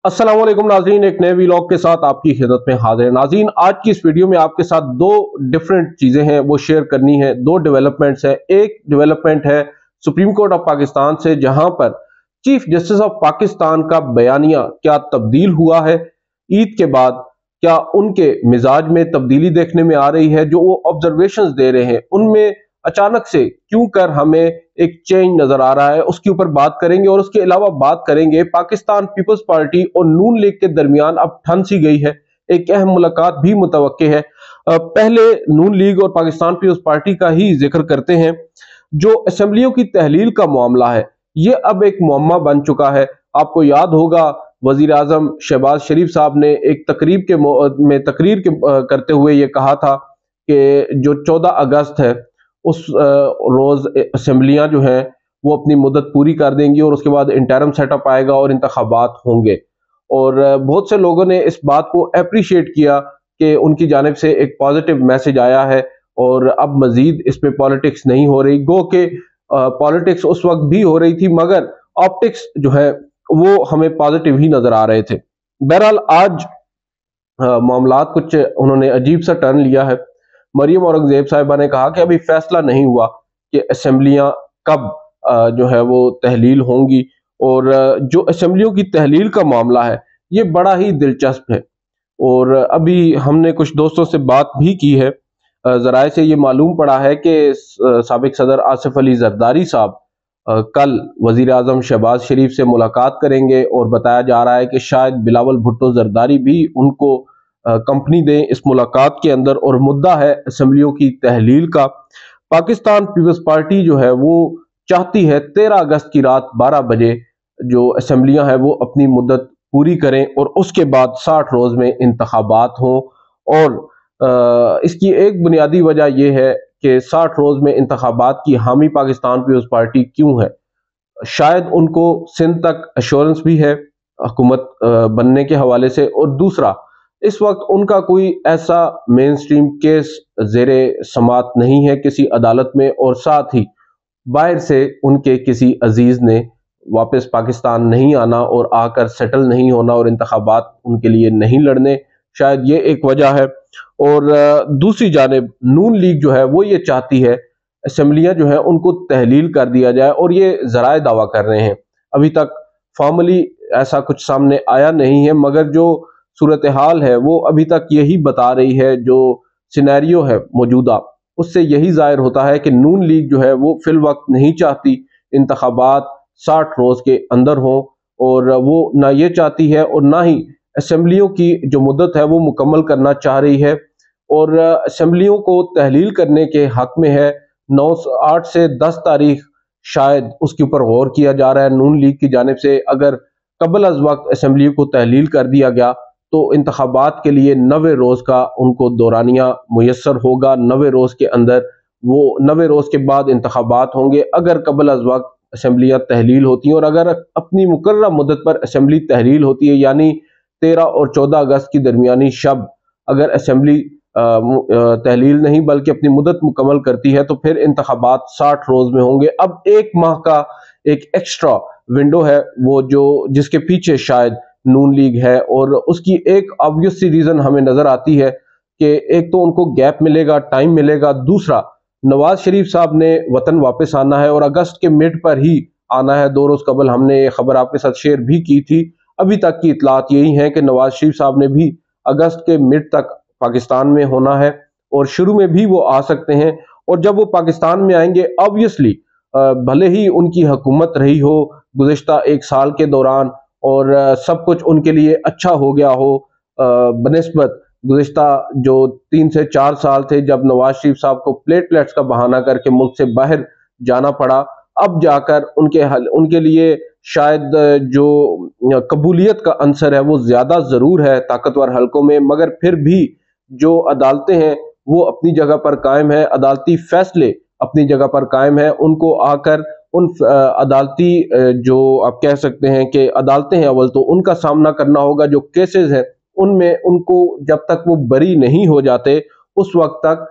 अस्सलाम वालेकुम नाज़रीन, एक नए व्लॉग के साथ आपकी खिदमत में हाजिर है। नाज़रीन, आज की इस वीडियो में आपके साथ दो डिफरेंट चीज़ें हैं वो शेयर करनी है। दो डेवलपमेंट्स हैं। एक डेवलपमेंट है सुप्रीम कोर्ट ऑफ पाकिस्तान से, जहां पर चीफ जस्टिस ऑफ पाकिस्तान का बयानिया क्या तब्दील हुआ है ईद के बाद, क्या उनके मिजाज में तब्दीली देखने में आ रही है, जो वो ऑब्जर्वेशंस दे रहे हैं उनमें अचानक से क्यों कर हमें एक चेंज नजर आ रहा है, उसके ऊपर बात करेंगे। और उसके अलावा बात करेंगे पाकिस्तान पीपल्स पार्टी और नून लीग के दरमियान अब ठन सी गई है, एक अहम मुलाकात भी मुतवक्के है। पहले नून लीग और पाकिस्तान पीपल्स पार्टी का ही जिक्र करते हैं। जो असेंबलियों की तहलील का मामला है, ये अब एक मुअम्मा बन चुका है। आपको याद होगा वजीर आजम शहबाज शरीफ साहब ने एक तकरीर करते हुए ये कहा था कि जो 14 अगस्त है उस रोज असेंबलियां जो हैं वो अपनी मुद्दत पूरी कर देंगी और उसके बाद इंटरम सेटअप आएगा और इंतखाबात होंगे। और बहुत से लोगों ने इस बात को अप्रिशिएट किया कि उनकी जानिब से एक पॉजिटिव मैसेज आया है और अब मजीद इस पे पॉलिटिक्स नहीं हो रही। गो के पॉलिटिक्स उस वक्त भी हो रही थी, मगर ऑप्टिक्स जो है वो हमें पॉजिटिव ही नजर आ रहे थे। बहरहाल आज मामलात कुछ उन्होंने अजीब सा टर्न लिया है। मरियम औरंगजेब साहिबा ने कहा कि अभी फैसला नहीं हुआ कि असेंबलियां कब जो है वो तहलील होंगी। और जो असेंबलियों की तहलील का मामला है ये बड़ा ही दिलचस्प है। और अभी हमने कुछ दोस्तों से बात भी की है। जराए से ये मालूम पड़ा है कि साबिक सदर आसिफ अली जरदारी साहब कल वजीर आजम शहबाज शरीफ से मुलाकात करेंगे और बताया जा रहा है कि शायद बिलावल भुट्टो जरदारी भी उनको कंपनी दें इस मुलाकात के अंदर। और मुद्दा है असेंबलियों की तहलील का। पाकिस्तान पीपल्स पार्टी जो है वो चाहती है 13 अगस्त की रात 12 बजे जो असेंबलियां हैं वो अपनी मुद्दत पूरी करें और उसके बाद 60 रोज में इंतखाबात हों। और इसकी एक बुनियादी वजह यह है कि 60 रोज में इंतखाबात की हामी पाकिस्तान पीपल्स पार्टी क्यों है। शायद उनको सिंध तक अश्योरेंस भी है हुकूमत बनने के हवाले से, और दूसरा इस वक्त उनका कोई ऐसा मेन स्ट्रीम केस जेरे समात नहीं है किसी अदालत में, और साथ ही बाहर से उनके किसी अजीज ने वापस पाकिस्तान नहीं आना और आकर सेटल नहीं होना और इंतखाबात उनके लिए नहीं लड़ने। शायद ये एक वजह है। और दूसरी जानिब नून लीग जो है वो ये चाहती है असेंबलियां जो है उनको तहलील कर दिया जाए, और ये जराए दावा कर रहे हैं। अभी तक फॉर्मली ऐसा कुछ सामने आया नहीं है, मगर जो सूरत हाल है वो अभी तक यही बता रही है। जो सिनेरियो है मौजूदा उससे यही जाहिर होता है कि नून लीग जो है वो फिल वक्त नहीं चाहती इंतखाबात 60 रोज के अंदर हों, और वो ना ये चाहती है और ना ही असेंबलियों की जो मुद्दत है वो मुकम्मल करना चाह रही है। और असेंबलियों को तहलील करने के हक में है। 8 से 10 तारीख शायद उसके ऊपर गौर किया जा रहा है नून लीग की जानिब से। अगर कबल अज वक्त असेंबलियों को तहलील कर दिया गया तो इंतखाबात के लिए 90 रोज का उनको दौरानिया मुयस्सर होगा। 90 रोज के अंदर वो 90 रोज के बाद इंतखाबात होंगे अगर कबल अज वक्त असेंबलियां तहलील होती हैं। और अगर अपनी मुकर्ररा मुद्दत पर असेंबली तहलील होती है, यानी 13 और 14 अगस्त की दरमियानी शब अगर असेंबली तहलील नहीं बल्कि अपनी मुद्दत मुकम्मल करती है, तो फिर इंतखाबात 60 रोज में होंगे। अब एक माह का एक एक्स्ट्रा विंडो है वो जो जिसके पीछे शायद नून लीग है। और उसकी एक ऑब्वियस सी रीजन हमें नजर आती है कि एक तो उनको गैप मिलेगा, टाइम मिलेगा। दूसरा, नवाज शरीफ साहब ने वतन वापस आना है और अगस्त के मिड पर ही आना है। 2 रोज कबल हमने ये खबर आपके साथ शेयर भी की थी। अभी तक की इतलात यही है कि नवाज शरीफ साहब ने भी अगस्त के मिड तक पाकिस्तान में होना है और शुरू में भी वो आ सकते हैं। और जब वो पाकिस्तान में आएंगे, ऑब्वियसली भले ही उनकी हुकूमत रही हो गुज़िश्ता 1 साल के दौरान और सब कुछ उनके लिए अच्छा हो गया हो बनिस्बत गुज़िश्ता जो 3 से 4 साल थे जब नवाज शरीफ साहब को प्लेटलेट्स का बहाना करके मुल्क से बाहर जाना पड़ा, अब जाकर उनके लिए शायद जो कबूलियत का अंसर है वो ज्यादा जरूर है ताकतवर हलकों में, मगर फिर भी जो अदालतें हैं वो अपनी जगह पर कायम है, अदालती फैसले अपनी जगह पर कायम है। उनको आकर उन अदालती जो आप कह सकते हैं कि अदालतें हैं अव्वल तो उनका सामना करना होगा। जो केसेस हैं उनमें उनको जब तक वो बरी नहीं हो जाते उस वक्त तक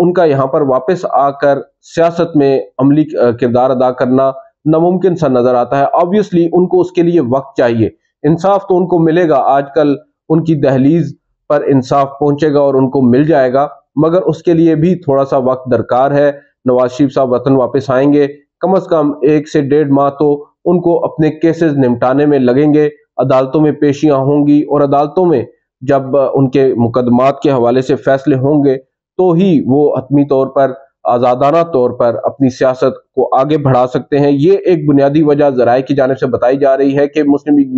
उनका यहाँ पर वापस आकर सियासत में अमली किरदार अदा करना नामुमकिन सा नजर आता है। ऑब्वियसली उनको उसके लिए वक्त चाहिए। انصاف تو ان کو ملے گا، آج کل ان کی دہلیز پر انصاف پہنچے گا اور ان کو مل جائے گا، مگر اس کے لیے بھی تھوڑا سا وقت درکار ہے۔ نواز شریف صاحب وطن واپس آئیں گے، کم از کم 1 سے 1.5 ماہ تو ان کو اپنے کیسز نمٹانے میں لگیں گے، عدالتوں میں پیشیاں ہوں گی، اور عدالتوں میں جب ان کے مقدمات کے حوالے سے فیصلے ہوں گے تو ہی وہ حتمی طور پر آزادانہ طور پر اپنی سیاست کو آگے بڑھا سکتے ہیں۔ یہ ایک بنیادی وجہ ذرائع کی جانب سے بتائی جا رہی ہے کہ مسلم لیگ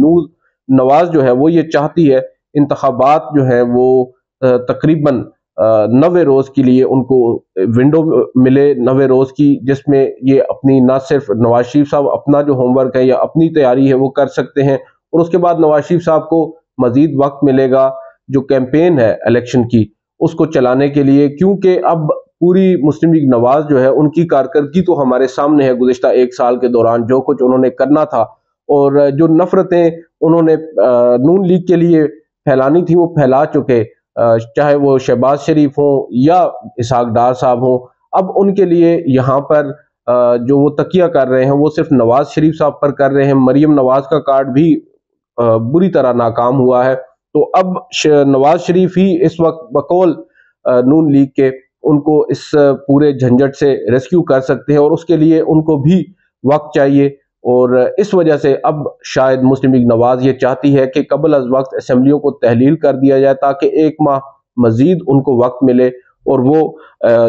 نواز جو ہے وہ یہ چاہتی ہے انتخابات جو ہیں وہ تقریباً 90 روز کے لیے ان کو ونڈو ملے، 90 روز کی، جس میں یہ اپنی نہ صرف نواز شریف صاحب اپنا جو ہوم ورک ہے یا اپنی تیاری ہے وہ کر سکتے ہیں، اور اس کے بعد نواز شریف صاحب کو مزید وقت ملے گا جو کیمپین ہے الیکشن کی اس کو چلانے کے لیے، کیونکہ اب پوری مسلم لیگ نواز جو ہے ان کی کارکردگی تو ہمارے سامنے ہے گزشتہ 1 سال کے دوران، جو کچھ انہوں نے کرنا تھا اور جو نفرتیں انہوں نے نون لیگ کے لیے پھیلانی تھی وہ پھیلا چکے، چاہے وہ شہباز شریف ہوں یا اسحاق ڈار صاحب ہوں۔ اب ان کے لیے یہاں پر جو وہ تکیہ کر رہے ہیں وہ صرف نواز شریف صاحب پر کر رہے ہیں۔ مریم نواز کا کارڈ بھی بری طرح ناکام ہوا ہے، تو اب نواز شریف ہی اس وقت بقول نون لیگ کے ان کو اس پورے جھنجٹ سے ریسکیو کر سکتے ہیں، اور اس کے لیے ان کو بھی وقت چاہیے، اور اس وجہ سے اب شاید مسلم لیگ نواز یہ چاہتی ہے کہ قبل از وقت اسمبلیوں کو تحلیل کر دیا جائے تاکہ 1 ماہ مزید ان کو وقت ملے اور وہ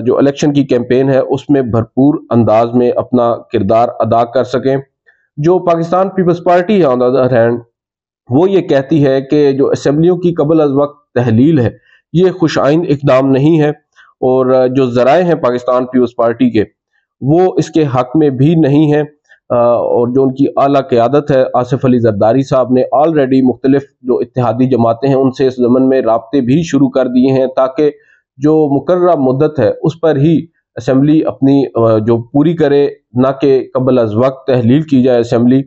جو الیکشن کی کیمپین ہے اس میں بھرپور انداز میں اپنا کردار ادا کر سکیں۔ جو پاکستان پیپلز پارٹی ہے آن دی ادر ہینڈ، وہ یہ کہتی ہے کہ جو اسمبلیوں کی قبل از وقت تحلیل ہے یہ خوش آئند اقدام نہیں ہے، اور جو ذرائع ہیں پاکستان پیپلز پارٹی کے وہ اس کے حق میں بھی نہیں ہیں، اور جو ان کی اعلیٰ قیادت ہے آصف علی زرداری صاحب نے آلریڈی مختلف جو اتحادی جماعتیں ہیں ان سے اس ضمن میں رابطے بھی شروع کر دیے ہیں تاکہ جو مقررہ مدت ہے اس پر ہی اسمبلی اپنی جو پوری کرے، نہ کہ قبل از وقت تحلیل کی جائے اسمبلی۔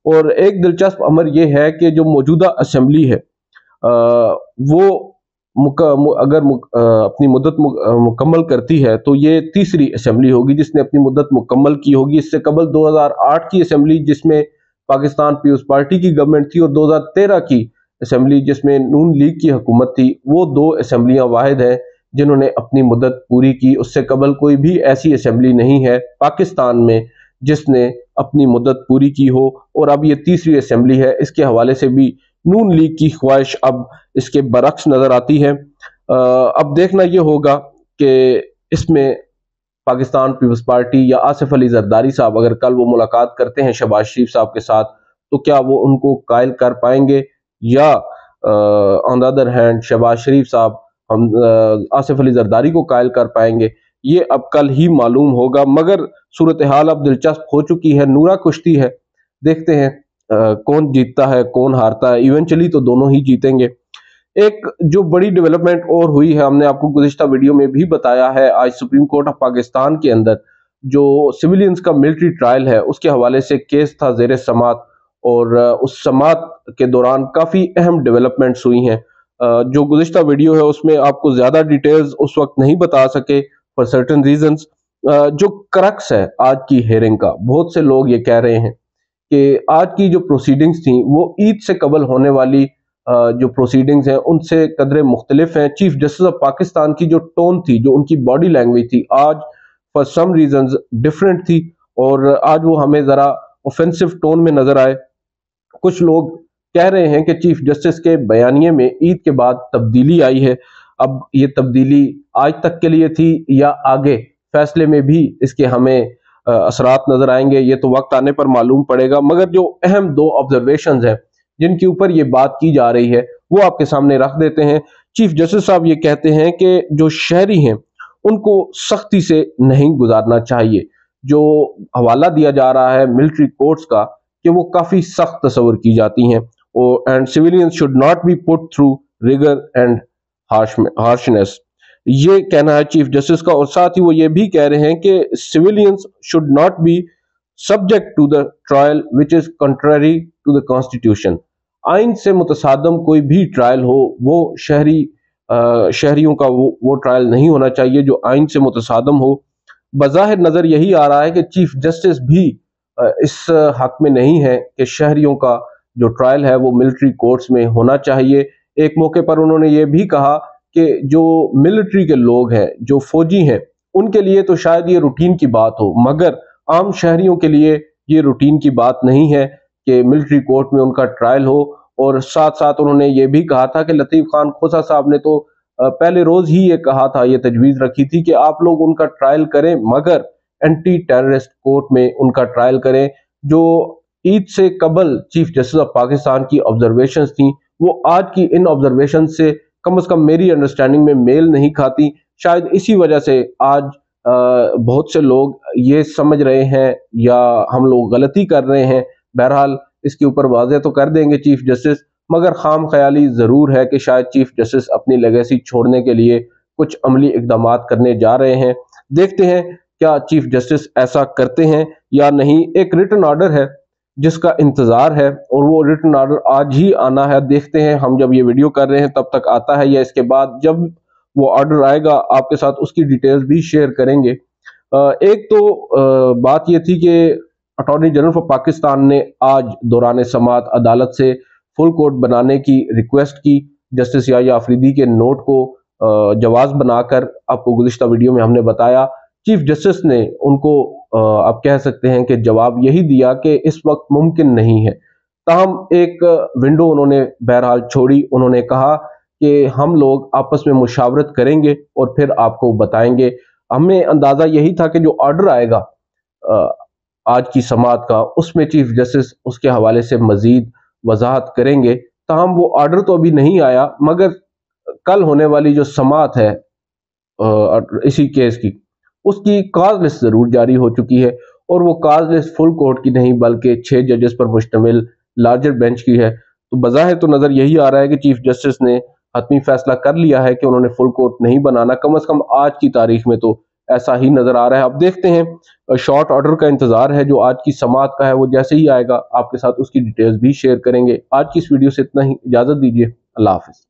اور ایک دلچسپ امر یہ ہے کہ جو موجودہ اسمبلی ہے وہ اگر اپنی مدت مکمل کرتی ہے تو یہ تیسری اسمبلی ہوگی جس نے اپنی مدت مکمل کی ہوگی۔ اس سے قبل 2008 کی اسمبلی جس میں پاکستان پیپلز پارٹی کی گورنمنٹ تھی، اور 2013 کی اسمبلی جس میں نون لیگ کی حکومت تھی، وہ 2 اسمبلیاں واحد ہیں جنہوں نے اپنی مدت پوری کی۔ اس سے قبل کوئی بھی ایسی اسمبلی نہیں ہے پاکستان میں جس نے اپنی مدت پوری کی ہو، اور اب یہ تیسری اسمبلی ہے۔ اس کے حوالے سے بھی نون لیگ کی خواہش اب اس کے برعکس نظر آتی ہے۔ اب دیکھنا یہ ہوگا کہ اس میں پاکستان پیپلز پارٹی یا آصف علی زرداری صاحب اگر کل وہ ملاقات کرتے ہیں شہباز شریف صاحب کے ساتھ تو کیا وہ ان کو قائل کر پائیں گے، یا آن دی ادر ہینڈ شہباز شریف صاحب آصف علی زرداری کو قائل کر پائیں گے، یہ اب کل ہی معلوم ہوگا۔ مگر صورتحال اب دلچسپ ہو چکی ہے، نورا کشتی ہے، دیکھتے ہیں کون جیتتا ہے کون ہارتا ہے، ایونچولی تو دونوں ہی جیتیں گے۔ ایک جو بڑی ڈیولپمنٹ اور ہوئی ہے، ہم نے آپ کو گزشتہ ویڈیو میں بھی بتایا ہے، آج سپریم کورٹ آف پاکستان کے اندر جو سویلینز کا ملٹری ٹرائل ہے اس کے حوالے سے کیس تھا زیر سماعت، اور اس سماعت کے دوران کافی اہم ڈیولپمنٹس ہوئی ہیں۔ جو گزشتہ ویڈیو ہے اس میں آپ کو زیادہ ڈیٹیلز اس وقت نہیں بتا سکے فار سرٹن ریزنز۔ جو کرکس ہے آج کی ہیئرنگ کا، بہت سے لوگ یہ کہہ رہے ہیں کہ آج کی جو پروسیڈنگز تھیں وہ عید سے قبل ہونے والی جو پروسیڈنگز ہیں ان سے قدرے مختلف ہیں۔ چیف جسٹس آف پاکستان کی جو ٹون تھی، جو ان کی باڈی لینگویج تھی، آج فار سم ریزنز ڈیفرنٹ تھی، اور آج وہ ہمیں ذرا اوفینسو ٹون میں نظر آئے۔ کچھ لوگ کہہ رہے ہیں کہ چیف جسٹس کے بیانیے میں عید کے بعد تبدیلی آئی ہے، اب یہ تبدیلی آج تک کے لیے تھی یا آگے فیصلے میں بھی اس کے ہمیں اثرات نظر آئیں گے، یہ تو وقت آنے پر معلوم پڑے گا۔ مگر جو اہم 2 آبزرویشنز ہیں جن کے اوپر یہ بات کی جا رہی ہے وہ آپ کے سامنے رکھ دیتے ہیں۔ چیف جسٹس صاحب یہ کہتے ہیں کہ جو شہری ہیں ان کو سختی سے نہیں گزارنا چاہیے۔ جو حوالہ دیا جا رہا ہے ملٹری کورٹس کا کہ وہ کافی سخت تصور کی جاتی ہیں، and civilians should not be put through rigor and harshness، یہ کہنا ہے چیف جسٹس کا۔ اور ساتھ ہی وہ یہ بھی کہہ رہے ہیں کہ civilians should not be subject to the trial which is contrary to the constitution، آئین سے متصادم کوئی بھی ٹرائل ہو وہ شہریوں کا وہ ٹرائل نہیں ہونا چاہیے جو آئین سے متصادم ہو۔ بظاہر نظر یہی آ رہا ہے کہ چیف جسٹس بھی اس حق میں نہیں ہے کہ شہریوں کا जो ट्रायल है वो मिलिट्री कोर्ट्स में होना चाहिए। एक मौके पर उन्होंने ये भी कहा कि जो मिलिट्री के लोग हैं, जो फौजी हैं, उनके लिए तो शायद ये रूटीन की बात हो, मगर आम शहरियों के लिए ये रूटीन की बात नहीं है कि मिलिट्री कोर्ट में उनका ट्रायल हो। और साथ साथ उन्होंने ये भी कहा था कि लतीफ़ खान खोसा साहब ने तो पहले रोज ही ये कहा था, ये तजवीज़ रखी थी कि आप लोग उनका ट्रायल करें, मगर एंटी टेररिस्ट कोर्ट में उनका ट्रायल करें। जो ईद से कबल चीफ जस्टिस ऑफ पाकिस्तान की ऑब्जर्वेशंस थी, वो आज की इन ऑब्जर्वेशन से कम से कम मेरी अंडरस्टैंडिंग में मेल नहीं खाती। शायद इसी वजह से आज बहुत से लोग ये समझ रहे हैं या हम लोग गलती कर रहे हैं। बहरहाल इसके ऊपर वाज़ेह तो कर देंगे चीफ जस्टिस, मगर खाम ख्याली ज़रूर है कि शायद चीफ जस्टिस अपनी लेगेसी छोड़ने के लिए कुछ अमली इक़दामात करने जा रहे हैं। देखते हैं क्या चीफ जस्टिस ऐसा करते हैं या नहीं। एक रिटन ऑर्डर है जिसका इंतज़ार है और वो रिटन ऑर्डर आज ही आना है। देखते हैं, हम जब ये वीडियो कर रहे हैं तब तक आता है या इसके बाद जब वो ऑर्डर आएगा आपके साथ उसकी डिटेल्स भी शेयर करेंगे। एक तो बात ये थी कि अटॉर्नी जनरल ऑफ पाकिस्तान ने आज दौरान समाअत अदालत से फुल कोर्ट बनाने की रिक्वेस्ट की। जस्टिस याह्या अफरीदी के नोट को जवाब बनाकर आपको गुज़िश्ता वीडियो में हमने बताया। चीफ जस्टिस ने उनको आप कह सकते हैं कि जवाब यही दिया कि इस वक्त मुमकिन नहीं है। ताहम एक विंडो उन्होंने बहरहाल छोड़ी। उन्होंने कहा कि हम लोग आपस में मुशावरत करेंगे और फिर आपको बताएंगे। हमें अंदाज़ा यही था कि जो ऑर्डर आएगा आज की समाअत का, उसमें चीफ जस्टिस उसके हवाले से मजीद वजाहत करेंगे। ताहम वो ऑर्डर तो अभी नहीं आया, मगर कल होने वाली जो समाअत है इसी केस की, उसकी काज लिस्ट जरूर जारी हो चुकी है और वो काज लिस्ट फुल कोर्ट की नहीं बल्कि 6 जजेस पर मुश्तमिल लार्जर बेंच की है। तो बज़ाहिर तो नजर यही आ रहा है कि चीफ जस्टिस ने हतमी फैसला कर लिया है कि उन्होंने फुल कोर्ट नहीं बनाना, कम से कम आज की तारीख में तो ऐसा ही नजर आ रहा है। अब देखते हैं, शॉर्ट ऑर्डर का इंतजार है जो आज की समाअत का है। वो जैसे ही आएगा आपके साथ उसकी डिटेल्स भी शेयर करेंगे। आज की इस वीडियो से इतना ही, इजाजत दीजिए, अल्लाह हाफिज।